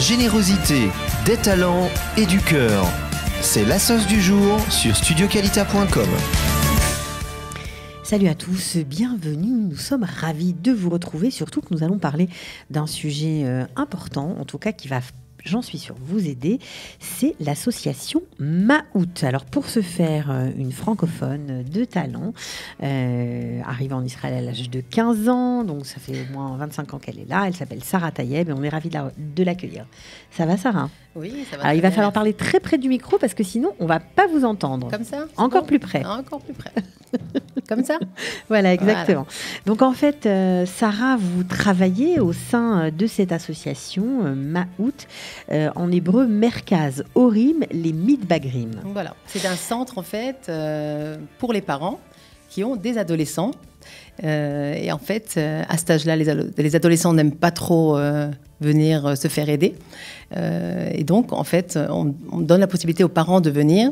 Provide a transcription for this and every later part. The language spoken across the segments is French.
générosité, des talents et du cœur. C'est la sauce du jour sur studioqualita.com. Salut à tous, bienvenue. Nous sommes ravis de vous retrouver, surtout que nous allons parler d'un sujet important, en tout cas qui va, j'en suis sûre, vous aider. C'est l'association Maout. Alors pour ce faire, une francophone de talent, arrivée en Israël à l'âge de 15 ans, donc ça fait au moins 25 ans qu'elle est là. Elle s'appelle Sarah Tayeb et on est ravis de l'accueillir. Ça va, Sarah ? Oui, ça va. Alors il va falloir parler très près du micro parce que sinon on ne va pas vous entendre. Comme ça ? Encore plus près. Encore plus près. Comme ça ? Voilà, exactement. Voilà. Donc en fait, Sarah, vous travaillez au sein de cette association Maout, en hébreu Merkaz Horim les Mitbagrim. Voilà, c'est un centre en fait pour les parents qui ont des adolescents. Et en fait, à cet âge-là, les adolescents n'aiment pas trop venir se faire aider. Et donc, en fait, on donne la possibilité aux parents de venir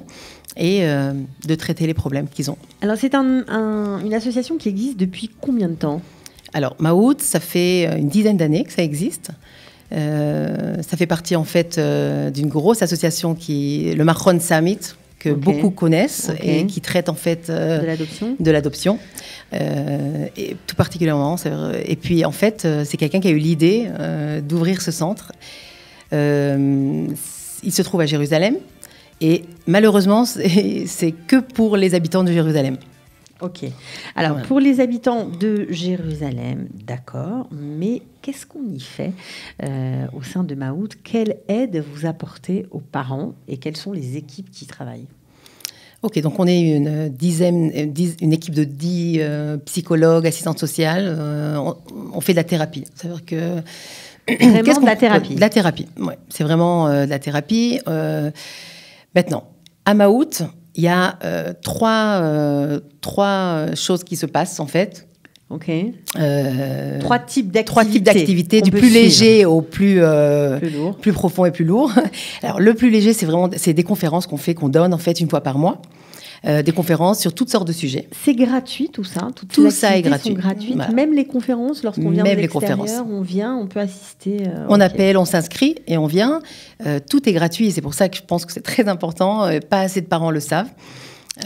et de traiter les problèmes qu'ils ont. Alors, c'est une association qui existe depuis combien de temps ? Alors, Maout, ça fait une dizaine d'années que ça existe. Ça fait partie, en fait, d'une grosse association le Machon Samit, que beaucoup connaissent et qui traite en fait de l'adoption. Et tout particulièrement. Et puis en fait, c'est quelqu'un qui a eu l'idée d'ouvrir ce centre. Il se trouve à Jérusalem et malheureusement, c'est que pour les habitants de Jérusalem. Ok. Alors, pour les habitants de Jérusalem, d'accord, mais qu'est-ce qu'on y fait au sein de Maout ? Quelle aide vous apportez aux parents et quelles sont les équipes qui travaillent ? Ok, donc on est une équipe de 10 psychologues, assistantes sociales. On fait de la thérapie. C'est-à-dire que... Vraiment de la thérapie ? De la thérapie, oui. C'est vraiment de la thérapie. Maintenant, à Maout, il y a trois choses qui se passent, en fait. Ok. Trois types d'activités, du plus léger au plus profond et plus lourd. Alors, le plus léger, c'est des conférences qu'on donne, en fait, une fois par mois. Des conférences sur toutes sortes de sujets. C'est gratuit, tout ça ? Tout ça est gratuit. Sont gratuites. Voilà. Même les conférences, lorsqu'on vient de l'extérieur, on peut assister. On appelle, on s'inscrit et on vient. Tout est gratuit et c'est pour ça que je pense que c'est très important. Pas assez de parents le savent.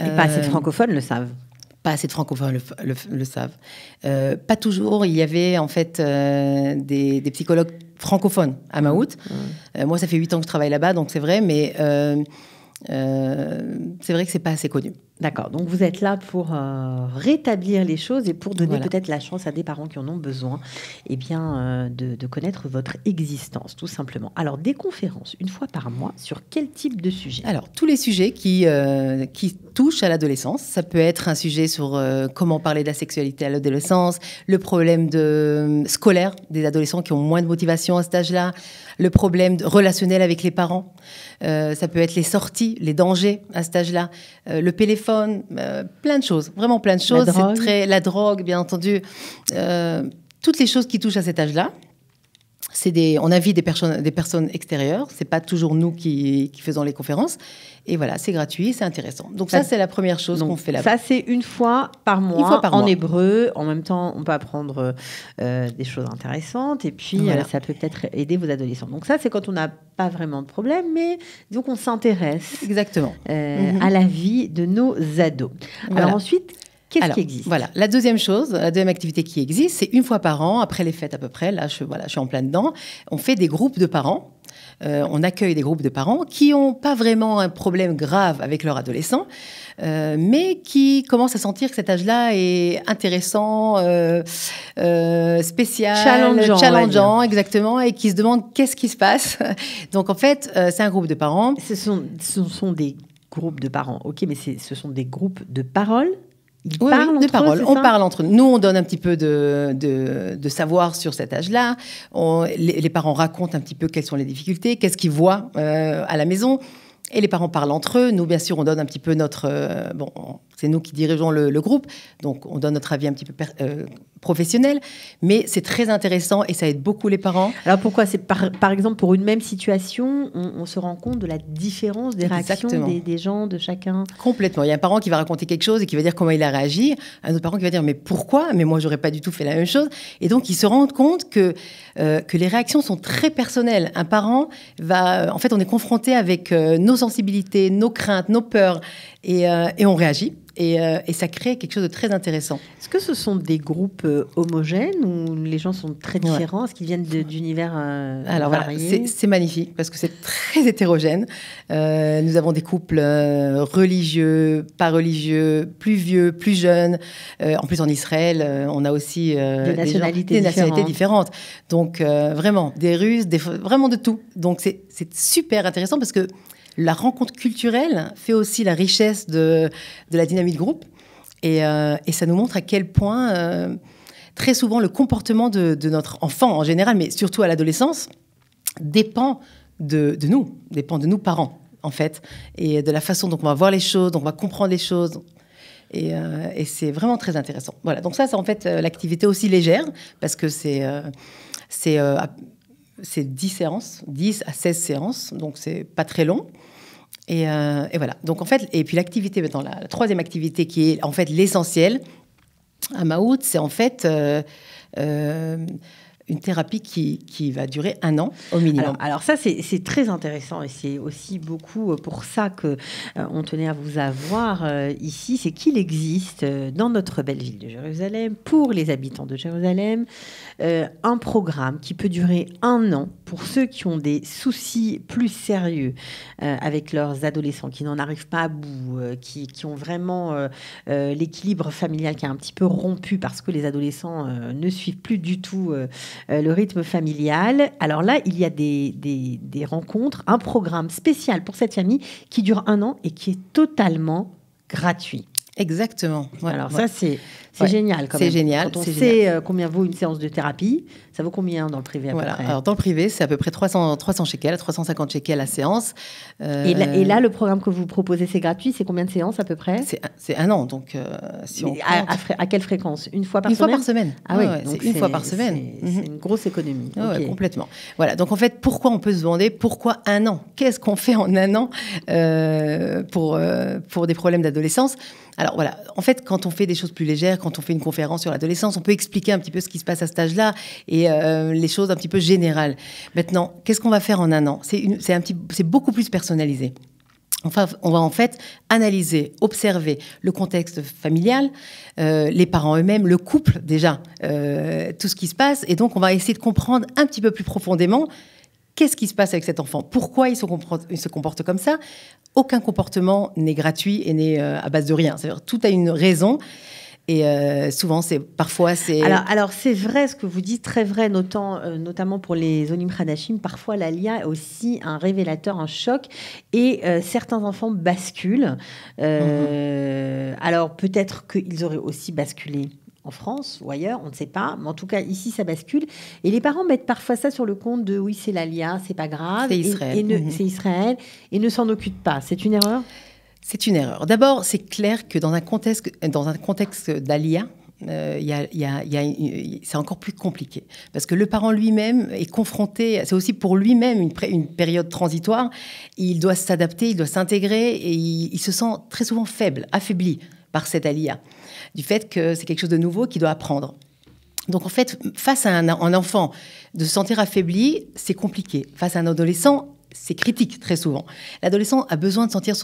Et pas assez de francophones le savent. Pas assez de francophones le savent. Pas toujours. Il y avait en fait des psychologues francophones à Maout. Moi, ça fait 8 ans que je travaille là-bas, donc c'est vrai, mais c'est vrai que c'est pas assez connu. D'accord, donc vous êtes là pour rétablir les choses et pour donner peut-être la chance à des parents qui en ont besoin de connaître votre existence, tout simplement. Alors, des conférences, une fois par mois, sur quel type de sujet ? Alors, tous les sujets qui touchent à l'adolescence. Ça peut être un sujet sur comment parler de la sexualité à l'adolescence, le problème scolaire des adolescents qui ont moins de motivation à cet âge-là, le problème relationnel avec les parents. Ça peut être les sorties, les dangers à cet âge-là, le téléphone, plein de choses, vraiment plein de choses. La drogue, bien entendu, toutes les choses qui touchent à cet âge-là. On invite des personnes extérieures, c'est pas toujours nous qui faisons les conférences. Et voilà, c'est gratuit, c'est intéressant. Donc ça, c'est la première chose qu'on fait là-bas. Ça, c'est une fois par mois, en hébreu. En même temps, on peut apprendre des choses intéressantes. Et puis, ça peut peut-être aider vos adolescents. Donc ça, c'est quand on n'a pas vraiment de problème, mais disons qu'on s'intéresse à la vie de nos ados. Alors ensuite... Qu'est-ce qui existe ? Voilà, la deuxième activité qui existe, c'est une fois par an, après les fêtes à peu près, là je suis en plein dedans, on fait des groupes de parents, on accueille des groupes de parents qui n'ont pas vraiment un problème grave avec leur adolescent, mais qui commencent à sentir que cet âge-là est intéressant, spécial, challengeant exactement, et qui se demandent qu'est-ce qui se passe. Donc en fait, c'est un groupe de parents. Ce sont des groupes de parents, ok, mais ce sont des groupes de parole. On parle entre nous. Nous, on donne un petit peu de savoir sur cet âge-là. Les parents racontent un petit peu quelles sont les difficultés, qu'est-ce qu'ils voient à la maison. Et les parents parlent entre eux. Nous, bien sûr, on donne un petit peu c'est nous qui dirigeons le groupe, donc on donne notre avis un petit peu professionnel, mais c'est très intéressant et ça aide beaucoup les parents. Alors pourquoi? C'est par exemple, pour une même situation, on se rend compte de la différence des réactions des gens, de chacun. Complètement. Il y a un parent qui va raconter quelque chose et qui va dire comment il a réagi, un autre parent qui va dire mais pourquoi? Mais moi, j'aurais pas du tout fait la même chose. Et donc, ils se rendent compte que les réactions sont très personnelles. Un parent va... En fait, on est confronté avec nos sensibilités, nos craintes, nos peurs, et on réagit. Et ça crée quelque chose de très intéressant. Est-ce que ce sont des groupes homogènes où les gens sont très différents? Est-ce qu'ils viennent d'univers variés? Voilà, c'est magnifique parce que c'est très hétérogène. Nous avons des couples religieux, pas religieux, plus vieux, plus jeunes. En plus, en Israël, on a aussi des nationalités différentes. Donc, vraiment, des Russes, vraiment de tout. Donc, c'est super intéressant parce que la rencontre culturelle fait aussi la richesse de la dynamique de groupe. Et ça nous montre à quel point, très souvent, le comportement de notre enfant en général, mais surtout à l'adolescence, dépend de nous parents, en fait, et de la façon dont on va voir les choses, dont on va comprendre les choses. Et c'est vraiment très intéressant. Voilà, donc ça, c'est en fait l'activité aussi légère, parce que c'est 10 séances, 10 à 16 séances, donc c'est pas très long. Et voilà. Donc en fait, et puis l'activité maintenant, la troisième activité qui est en fait l'essentiel à Maout, c'est en fait une thérapie qui va durer 1 an au minimum. Alors ça, c'est très intéressant et c'est aussi beaucoup pour ça qu'on tenait à vous avoir ici. C'est qu'il existe dans notre belle ville de Jérusalem, pour les habitants de Jérusalem, un programme qui peut durer 1 an pour ceux qui ont des soucis plus sérieux avec leurs adolescents, qui n'en arrivent pas à bout, qui ont vraiment l'équilibre familial qui est un petit peu rompu parce que les adolescents ne suivent plus du tout le rythme familial. Alors là, il y a des rencontres, un programme spécial pour cette famille qui dure 1 an et qui est totalement gratuit. Exactement. Ouais, alors ça, c'est génial. C'est génial. Quand on sait combien vaut une séance de thérapie, ça vaut combien dans le privé à peu près? Alors dans le privé, c'est à peu près 300 shekels, 350 shekels la séance. Et là, le programme que vous proposez, c'est gratuit. C'est combien de séances à peu près? C'est 1 an. Donc, si on à quelle fréquence? Une fois par semaine? Une fois par semaine. Ah oui, c'est une fois par semaine. C'est une grosse économie. Okay. Complètement. Voilà. Donc en fait, pourquoi on peut se demander pourquoi 1 an? Qu'est-ce qu'on fait en 1 an pour des problèmes d'adolescence? Alors voilà, en fait, quand on fait des choses plus légères, quand on fait une conférence sur l'adolescence, on peut expliquer un petit peu ce qui se passe à cet âge-là et les choses un petit peu générales. Maintenant, qu'est-ce qu'on va faire en 1 an? C'est beaucoup plus personnalisé. Enfin, on va en fait analyser, observer le contexte familial, les parents eux-mêmes, le couple déjà, tout ce qui se passe. Et donc, on va essayer de comprendre un petit peu plus profondément qu'est-ce qui se passe avec cet enfant, pourquoi il se comporte comme ça. Aucun comportement n'est gratuit et n'est à base de rien. C'est-à-dire, tout a une raison. Et souvent, parfois, c'est... Alors, c'est vrai ce que vous dites, très vrai, notamment pour les Olim Hadashim. Parfois, l'Alia est aussi un révélateur, un choc. Et certains enfants basculent. Alors, peut-être qu'ils auraient aussi basculé en France ou ailleurs, on ne sait pas. Mais en tout cas, ici, ça bascule. Et les parents mettent parfois ça sur le compte de « oui, c'est l'Alia, c'est pas grave ». C'est Israël. C'est Israël. Et ne s'en occupent pas. C'est une erreur ? C'est une erreur. D'abord, c'est clair que dans un contexte d'Alia, c'est encore plus compliqué. Parce que le parent lui-même est confronté, c'est aussi pour lui-même une période transitoire. Il doit s'adapter, il doit s'intégrer et il se sent très souvent faible, affaibli par cette Alia. Du fait que c'est quelque chose de nouveau qu'il doit apprendre. Donc en fait, face à un enfant, de se sentir affaibli, c'est compliqué. Face à un adolescent, c'est critique très souvent. L'adolescent a besoin de sentir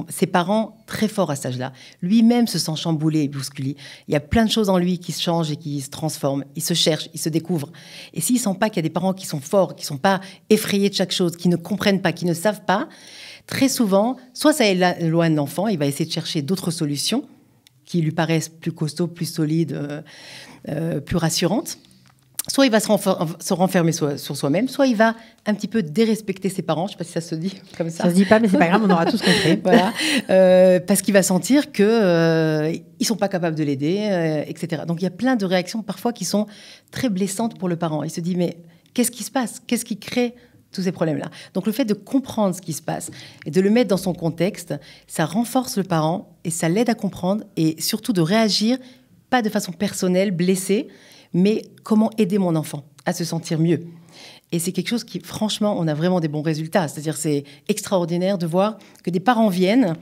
ses parents très forts à cet âge-là. Lui-même se sent chamboulé et bousculé. Il y a plein de choses en lui qui se changent et qui se transforment. Il se cherche, il se découvre. Et s'il ne sent pas qu'il y a des parents qui sont forts, qui ne sont pas effrayés de chaque chose, qui ne comprennent pas, qui ne savent pas, très souvent, soit ça éloigne l'enfant, il va essayer de chercher d'autres solutions qui lui paraissent plus costauds, plus solides, plus rassurantes. Soit il va se renfermer sur soi-même, soit il va un petit peu dérespecter ses parents. Je ne sais pas si ça se dit comme ça. Ça ne se dit pas, mais c'est pas grave, on aura tous compris. Voilà. Parce qu'il va sentir qu'ils ne sont pas capables de l'aider, etc. Donc il y a plein de réactions parfois qui sont très blessantes pour le parent. Il se dit, mais qu'est-ce qui se passe? Qu'est-ce qui crée tous ces problèmes-là. Donc, le fait de comprendre ce qui se passe et de le mettre dans son contexte, ça renforce le parent et ça l'aide à comprendre et surtout de réagir, pas de façon personnelle, blessée, mais comment aider mon enfant à se sentir mieux. Et c'est quelque chose qui, franchement, on a vraiment des bons résultats. C'est-à-dire, c'est extraordinaire de voir que des parents viennent,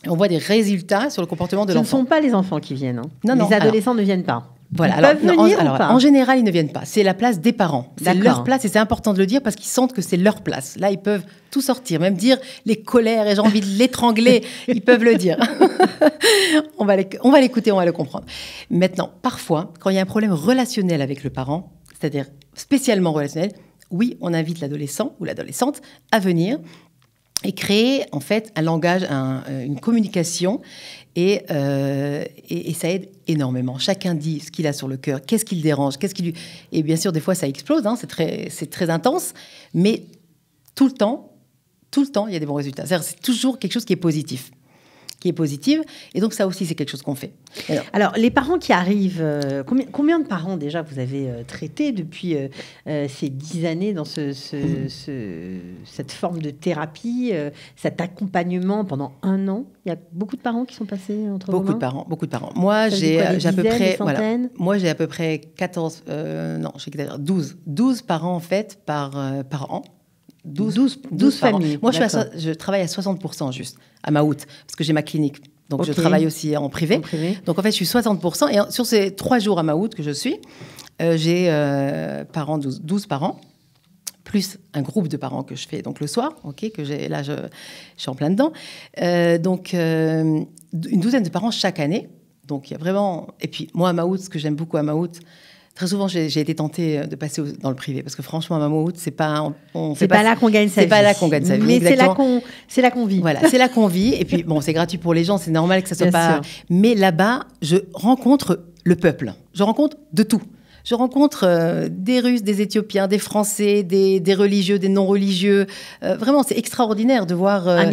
et on voit des résultats sur le comportement de l'enfant. Ce ne sont pas les enfants qui viennent. Non, les adolescents ne viennent pas. Voilà. Ils peuvent venir ou pas ? En général, ils ne viennent pas. C'est la place des parents. C'est D'accord. leur place et c'est important de le dire parce qu'ils sentent que c'est leur place. Là, ils peuvent tout sortir, même dire les colères et j'ai envie de l'étrangler. Ils peuvent le dire. On va l'écouter, on va le comprendre. Maintenant, parfois, quand il y a un problème relationnel avec le parent, c'est-à-dire spécialement relationnel, oui, on invite l'adolescent ou l'adolescente à venir et créer en fait un langage, une communication et ça aide énormément. Chacun dit ce qu'il a sur le cœur, qu'est-ce qui le dérange, qu'est-ce qui lui... Et bien sûr, des fois, ça explose, hein, c'est très intense, mais tout le temps, il y a des bons résultats. C'est toujours quelque chose qui est positif. Et donc ça aussi, c'est quelque chose qu'on fait. Alors, les parents qui arrivent, combien de parents déjà vous avez traité depuis ces 10 années dans cette forme de thérapie, cet accompagnement pendant 1 an? Il y a beaucoup de parents qui sont passés entre vos mains? Beaucoup de parents. Moi, j'ai à peu près... Voilà, moi, j'ai à peu près 12 parents, en fait, par an. 12 familles. Moi, je travaille à 60% juste, à Mahout, parce que j'ai ma clinique. Donc, je travaille aussi en privé. Donc, en fait, je suis 60%. Et sur ces 3 jours à Mahout que je suis, j'ai 12 parents, plus un groupe de parents que je fais donc le soir, que j'ai, là, je suis en plein dedans. Donc, une douzaine de parents chaque année. Donc, il y a vraiment... Et puis, moi, à Mahout, ce que j'aime beaucoup à Mahout, très souvent, j'ai été tentée de passer dans le privé parce que franchement, à Mahout, c'est pas là qu'on gagne sa vie. C'est pas là qu'on gagne sa vie. Mais c'est là qu'on vit. Voilà, c'est là qu'on vit. Et puis, bon, c'est gratuit pour les gens, c'est normal que ça soit pas. Mais là-bas, je rencontre le peuple. Je rencontre de tout. Je rencontre des Russes, des Éthiopiens, des Français, des religieux, des non-religieux. Vraiment, c'est extraordinaire de voir... Am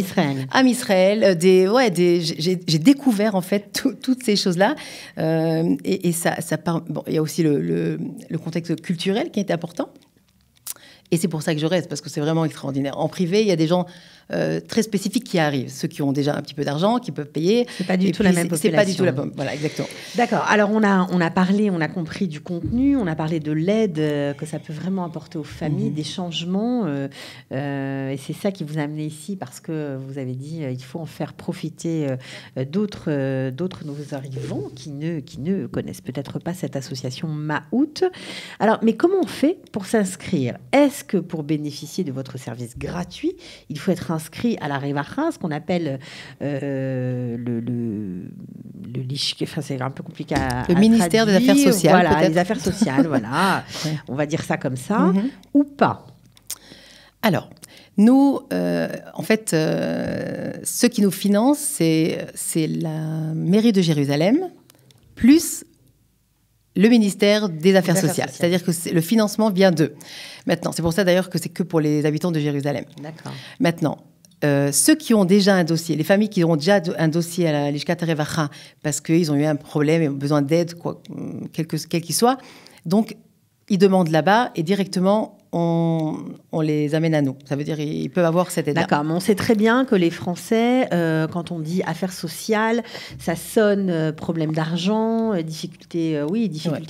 Israël. J'ai découvert, en fait, toutes ces choses-là. Et ça part... Bon, il y a aussi le contexte culturel qui est important. Et c'est pour ça que je reste, parce que c'est vraiment extraordinaire. En privé, il y a des gens très spécifiques qui arrivent. Ceux qui ont déjà un petit peu d'argent, qui peuvent payer. C'est pas du tout la même population. C'est pas du tout la même. Voilà, exactement. D'accord. Alors, on a parlé, on a compris du contenu, on a parlé de l'aide que ça peut vraiment apporter aux familles, des changements. Et c'est ça qui vous a amené ici, parce que vous avez dit il faut en faire profiter d'autres nouveaux arrivants qui ne connaissent peut-être pas cette association Mahout. Alors, mais comment on fait pour s'inscrire? Est-ce que pour bénéficier de votre service gratuit, il faut être inscrit à la Revacha, ce qu'on appelle enfin, c'est un peu compliqué à ministère des Affaires sociales, voilà, peut-être. les affaires sociales, voilà. Ouais. On va dire ça comme ça, ou pas. Alors, nous, en fait, ceux qui nous financent, c'est la mairie de Jérusalem, plus le ministère des Affaires sociales. C'est-à-dire que le financement vient d'eux. Maintenant, c'est pour ça d'ailleurs que c'est que pour les habitants de Jérusalem. D'accord. Maintenant, ceux qui ont déjà un dossier, les familles qui ont déjà un dossier à la Lishkat Revacha parce qu'ils ont eu un problème et ont besoin d'aide, quel qu'il soit, donc ils demandent là-bas et directement on les amène à nous. Ça veut dire qu'ils peuvent avoir cette aide-là. D'accord, mais on sait très bien que les Français, quand on dit affaires sociales, ça sonne problème d'argent, difficultés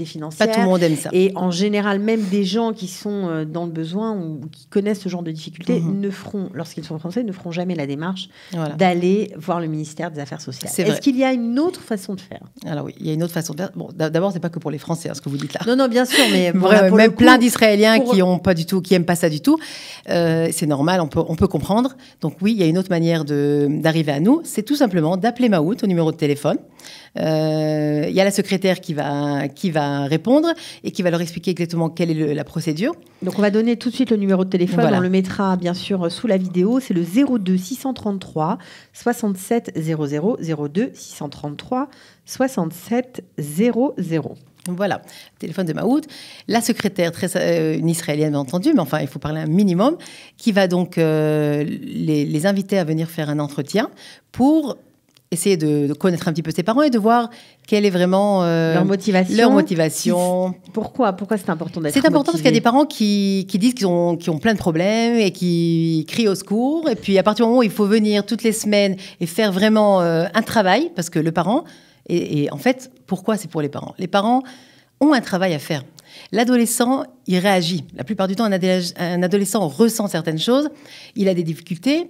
financières. Pas tout le monde aime ça. Et en général, même des gens qui sont dans le besoin ou qui connaissent ce genre de difficultés, lorsqu'ils sont français, ne feront jamais la démarche d'aller voir le ministère des Affaires sociales. Est-ce qu'il y a une autre façon de faire? Alors oui, il y a une autre façon de faire. Bon, d'abord, c'est pas que pour les Français, ce que vous dites là. Non, bien sûr, mais même plein d'Israéliens qui aiment pas ça du tout. C'est normal, on peut comprendre. Donc oui, il y a une autre manière d'arriver à nous. C'est tout simplement d'appeler Mahout au numéro de téléphone. Il y a la secrétaire qui va répondre et qui va leur expliquer exactement quelle est la procédure. Donc on va donner tout de suite le numéro de téléphone. Voilà. On le mettra bien sûr sous la vidéo. C'est le 02 633 67 00 02 633 67 00. Voilà, téléphone de Mahout. La secrétaire, une Israélienne bien entendu, mais enfin il faut parler un minimum, qui va donc les inviter à venir faire un entretien pour essayer de connaître un petit peu ses parents et de voir quelle est vraiment leur motivation. Pourquoi c'est important d'être C'est important motivé? parce qu'il y a des parents qui disent qu'ils ont plein de problèmes et qui crient au secours. Et puis, à partir du moment où il faut venir toutes les semaines et faire vraiment un travail, parce que le parent... Et en fait, pourquoi c'est pour les parents? Les parents ont un travail à faire. L'adolescent, il réagit. La plupart du temps, un adolescent ressent certaines choses. Il a des difficultés.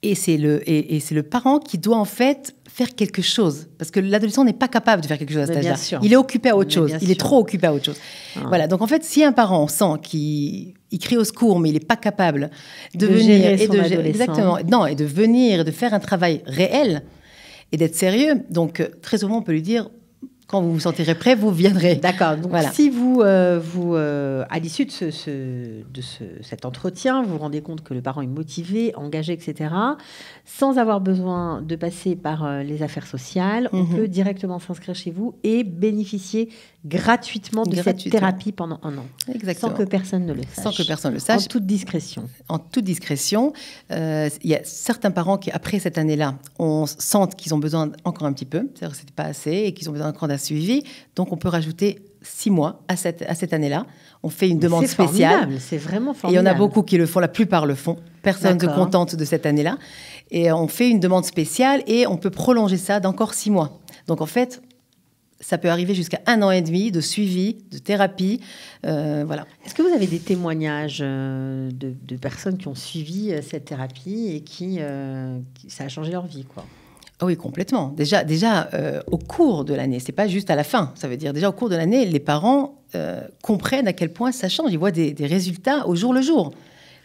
Et c'est le parent qui doit en fait faire quelque chose. Parce que l'adolescent n'est pas capable de faire quelque chose à cet âge-là. Il est occupé à autre chose. Il est trop occupé à autre chose. Voilà. Donc en fait, si un parent, on sent qu'il crie au secours, mais il n'est pas capable de venir et de venir et de faire un travail réel et d'être sérieux. Donc très souvent, on peut lui dire... Quand vous vous sentirez prêt, vous viendrez. D'accord. Donc, si vous, à l'issue de cet entretien, vous vous rendez compte que le parent est motivé, engagé, etc., sans avoir besoin de passer par les affaires sociales, on peut directement s'inscrire chez vous et bénéficier gratuitement de cette thérapie pendant 1 an. Exactement. Sans que personne ne le sache. Sans que personne ne le sache. En toute discrétion. En toute discrétion. Il y a certains parents qui, après cette année-là, sentent qu'ils ont besoin encore un petit peu, c'est-à-dire que ce n'était pas assez et qu'ils ont besoin encore d'un suivi. Donc, on peut rajouter 6 mois à cette année-là. On fait une demande spéciale. C'est vraiment formidable. Et il y en a beaucoup qui le font, la plupart le font. Personne ne se contente de cette année-là. Et on fait une demande spéciale et on peut prolonger ça d'encore 6 mois. Donc, en fait... Ça peut arriver jusqu'à 1 an et demi de suivi, de thérapie. Voilà. Est-ce que vous avez des témoignages de personnes qui ont suivi cette thérapie et qui ça a changé leur vie, quoi? Ah oui, complètement. Déjà au cours de l'année, c'est pas juste à la fin. Ça veut dire déjà au cours de l'année, les parents comprennent à quel point ça change. Ils voient des résultats au jour le jour.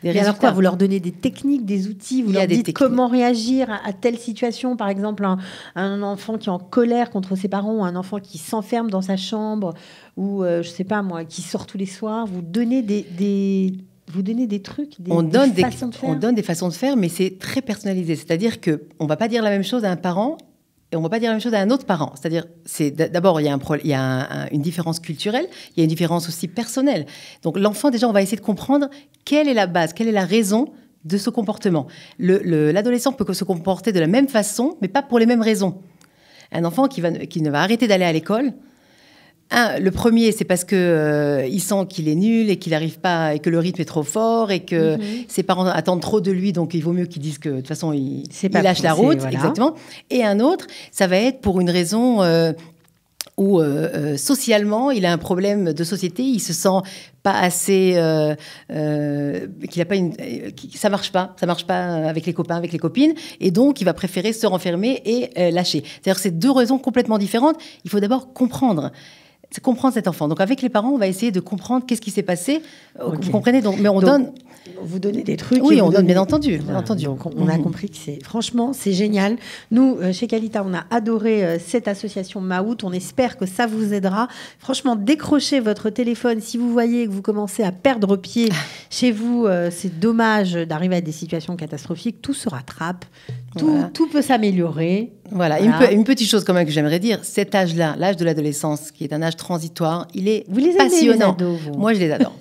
Et alors quoi, vous leur donnez des techniques, des outils, vous leur dites comment réagir à telle situation, par exemple un enfant qui est en colère contre ses parents ou un enfant qui s'enferme dans sa chambre ou je sais pas moi, qui sort tous les soirs, vous donnez des trucs, des façons de faire. On donne des façons de faire, mais c'est très personnalisé. C'est-à-dire qu'on ne va pas dire la même chose à un parent et on ne va pas dire la même chose à un autre parent. C'est-à-dire, d'abord, il y a une différence culturelle, il y a une différence aussi personnelle. Donc l'enfant, déjà, on va essayer de comprendre quelle est la base, quelle est la raison de ce comportement. L'adolescent peut se comporter de la même façon, mais pas pour les mêmes raisons. Un enfant qui ne va arrêter d'aller à l'école... le premier, c'est parce que il sent qu'il est nul et qu'il n'arrive pas, et que le rythme est trop fort et que ses parents attendent trop de lui, donc il vaut mieux qu'ils disent que de toute façon il lâche la route, voilà. Exactement. Et un autre, ça va être pour une raison où socialement il a un problème de société, il se sent pas assez, ça marche pas avec les copains, avec les copines, et donc il va préférer se renfermer et lâcher. C'est-à-dire que c'est 2 raisons complètement différentes. Il faut d'abord comprendre cet enfant. Donc, avec les parents, on va essayer de comprendre qu'est-ce qui s'est passé. Okay. Vous comprenez? Donc, mais vous donnez des trucs. Oui, on donne, bien entendu. Voilà. Entendu. Donc, on a compris que franchement, c'est génial. Nous, chez Qualita, on a adoré cette association Maout. On espère que ça vous aidera. Franchement, décrochez votre téléphone. Si vous voyez que vous commencez à perdre pied chez vous, c'est dommage d'arriver à des situations catastrophiques. Tout se rattrape. Tout peut s'améliorer. Voilà. Une petite chose quand même que j'aimerais dire, cet âge-là, l'âge de l'adolescence, qui est un âge transitoire, il est passionnant. Les ados, vous. Moi, je les adore.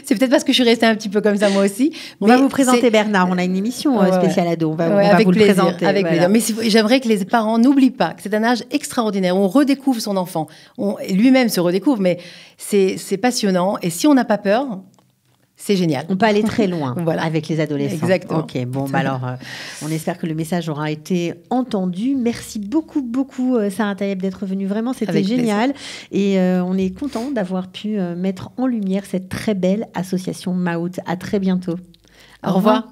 C'est peut-être parce que je suis restée un petit peu comme ça, moi aussi. On va vous présenter Bernard. On a une émission spéciale ado. On va vous le présenter. Avec plaisir. Mais j'aimerais que les parents n'oublient pas que c'est un âge extraordinaire où on redécouvre son enfant. Lui-même se redécouvre, mais c'est passionnant. Et si on n'a pas peur... C'est génial. On peut aller très loin avec les adolescents. Exactement. Ok, bon, alors, on espère que le message aura été entendu. Merci beaucoup, beaucoup, Sarah Tayeb, d'être venue. Vraiment, c'était génial. Et on est content d'avoir pu mettre en lumière cette très belle association Maout. À très bientôt. Au revoir.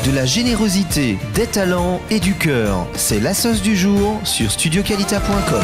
De la générosité, des talents et du cœur. C'est la sauce du jour sur studioqualita.com.